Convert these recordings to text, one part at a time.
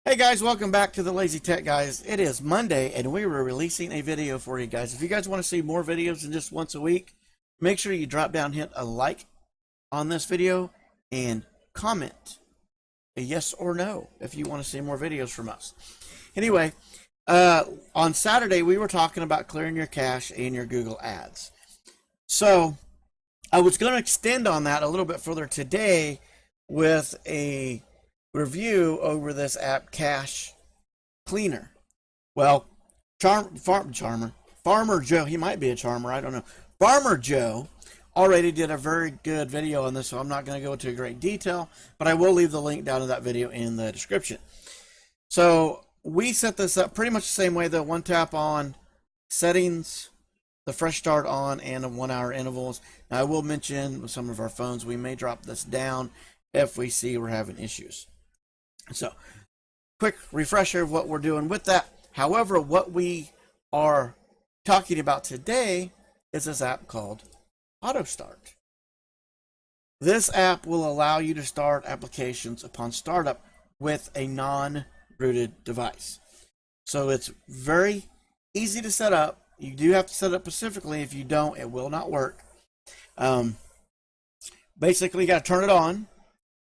Hey guys, welcome back to the Lazy Tech Guys. It is Monday and we were releasing a video for you guys. If you guys want to see more videos than just once a week, make sure you drop down, hit a like on this video and comment a yes or no if you want to see more videos from us. Anyway, on Saturday we were talking about clearing your cache and your Google Ads. So I was going to extend on that a little bit further today with a review over this app Cache Cleaner. Well, Farmer Joe, he might be a charmer, I don't know. Farmer Joe already did a very good video on this, so I'm not going to go into great detail, but I will leave the link down to that video in the description. So we set this up pretty much the same way, the one tap on, settings, the fresh start on, and 1 hour intervals. Now I will mention with some of our phones, we may drop this down if we see we're having issues. So, quick refresher of what we're doing with that. However, what we are talking about today is this app called Auto Start. This app will allow you to start applications upon startup with a non-rooted device. So it's very easy to set up. You do have to set it up specifically. If you don't, it will not work. Basically, you got to turn it on.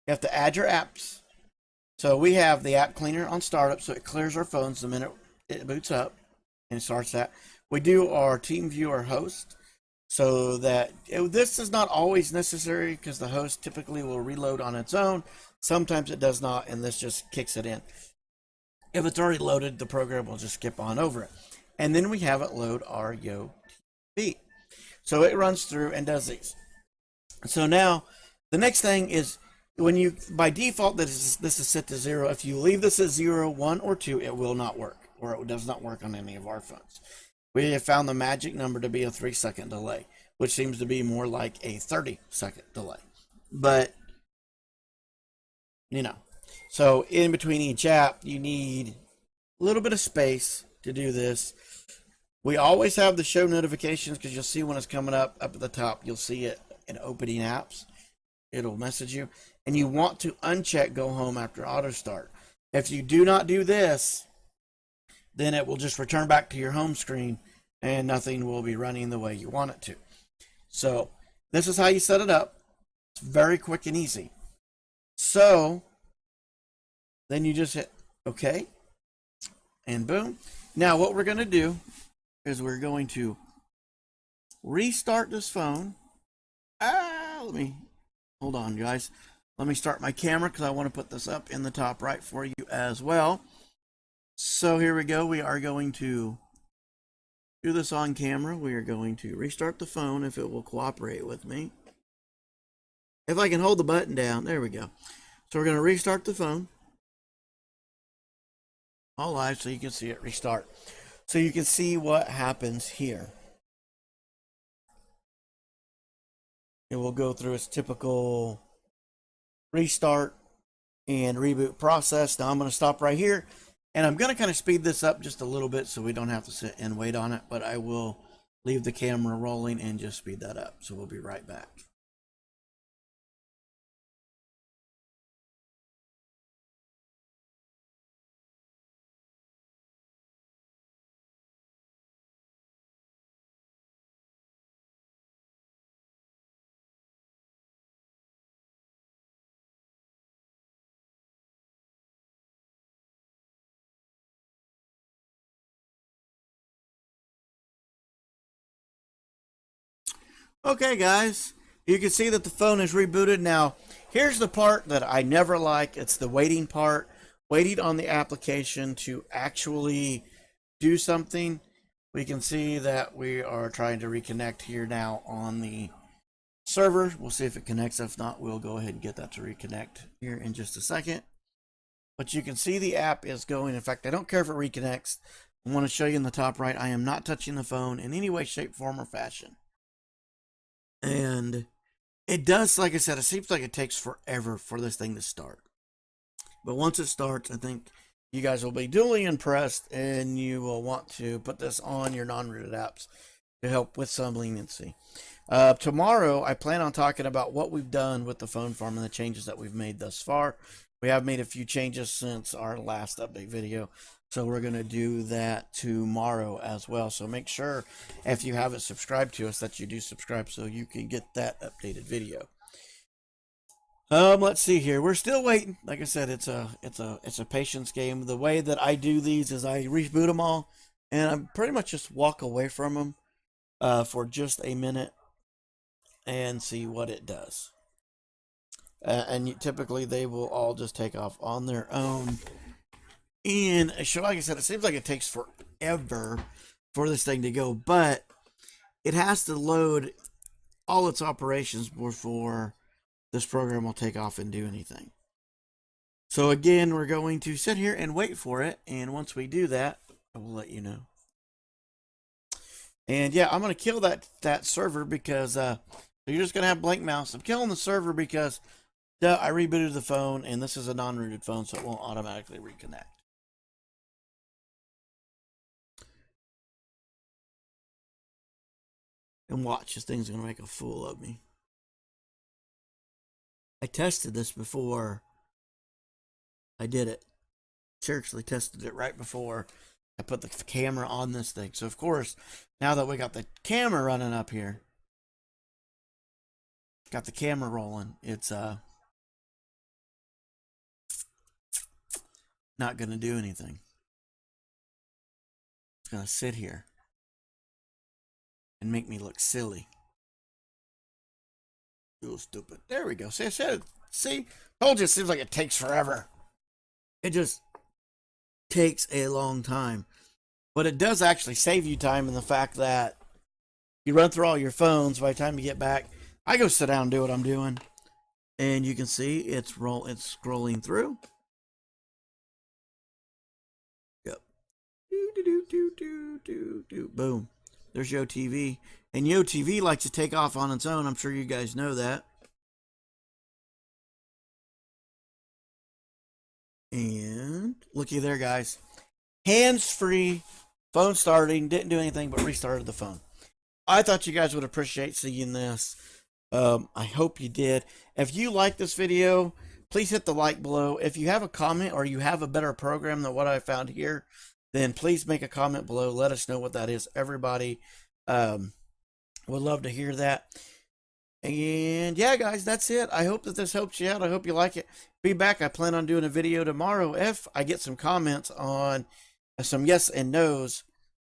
You have to add your apps. So we have the app cleaner on startup, so it clears our phones the minute it boots up and starts that. We do our team viewer host, so that this is not always necessary because the host typically will reload on its own. Sometimes it does not, and this just kicks it in. If it's already loaded, the program will just skip on over it. And then we have it load our YoTV. So it runs through and does these. So now the next thing is, when you, by default, this is set to 0. If you leave this at 0, 1, or 2, it will not work, or it does not work on any of our phones. We have found the magic number to be a 3-second delay, which seems to be more like a 30-second delay. But, you know, so in between each app, you need a little bit of space to do this. We always have the show notifications because you'll see when it's coming up at the top, you'll see it in opening apps. It'll message you. And you want to uncheck go home after auto start. If you do not do this, then it will just return back to your home screen and nothing will be running the way you want it to. So this is how you set it up. It's very quick and easy. So then you just hit OK and boom. Now what we're going to do is we're going to restart this phone. Let me hold on, guys. Let me start my camera because I want to put this up in the top right for you as well. So here we go. We are going to do this on camera. We are going to restart the phone if it will cooperate with me. If I can hold the button down, there we go. So we're going to restart the phone. All live so you can see it restart. So you can see what happens here. It will go through its typical restart and reboot process. Now I'm going to stop right here and I'm going to kind of speed this up just a little bit so we don't have to sit and wait on it, but I will leave the camera rolling and just speed that up. So we'll be right back. Okay guys, you can see that the phone is rebooted. Now here's the part that I never like. It's the waiting part, waiting on the application to actually do something. We can see that we are trying to reconnect here now on the server. We'll see if it connects. If not, we'll go ahead and get that to reconnect here in just a second. But you can see the app is going. In fact, I don't care if it reconnects. I want to show you in the top right, I am not touching the phone in any way, shape, form, or fashion. And it does, like I said, it seems like it takes forever for this thing to start. But once it starts, I think you guys will be duly impressed and you will want to put this on your non-rooted apps to help with some leniency. Tomorrow, I plan on talking about what we've done with the phone farm and the changes that we've made thus far. We have made a few changes since our last update video. So we're going to do that tomorrow as well. So make sure if you haven't subscribed to us that you do subscribe so you can get that updated video. Let's see here. We're still waiting. Like I said, it's a patience game. The way that I do these is I reboot them all, and I pretty much just walk away from them for just a minute and see what it does. And typically they will all just take off on their own. And so, like I said, it seems like it takes forever for this thing to go, but it has to load all its operations before this program will take off and do anything. So again, we're going to sit here and wait for it, and once we do that, I will let you know. And yeah, I'm going to kill that server because you're just going to have blank mouse. I'm killing the server because I rebooted the phone, and this is a non-rooted phone, so it won't automatically reconnect. And watch, this thing's going to make a fool of me. I tested this before I did it. Seriously tested it right before I put the camera on this thing. So, of course, now that we got the camera running up here, got the camera rolling, it's not going to do anything. It's going to sit here and make me look silly. Real stupid. There we go. See, I said, see, told you it seems like it takes forever. It just takes a long time. But it does actually save you time in the fact that you run through all your phones. By the time you get back, I go sit down and do what I'm doing. And you can see it's scrolling through. Yep. Boom. There's Yo TV. And Yo TV likes to take off on its own. I'm sure you guys know that. And looky there, guys. Hands-free, phone starting, didn't do anything but restarted the phone. I thought you guys would appreciate seeing this. I hope you did. If you like this video, please hit the like below. If you have a comment or you have a better program than what I found here, then please make a comment below. Let us know what that is. Everybody would love to hear that. And yeah, guys, that's it. I hope that this helps you out. I hope you like it. Be back. I plan on doing a video tomorrow if I get some comments on some yes and no's,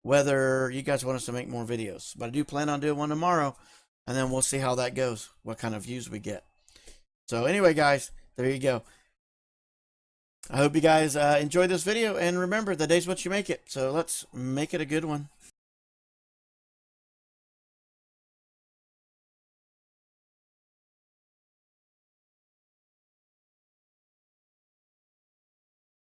whether you guys want us to make more videos. But I do plan on doing one tomorrow, and then we'll see how that goes, what kind of views we get. So anyway, guys, there you go. I hope you guys enjoyed this video, and remember, the day's what you make it. So let's make it a good one.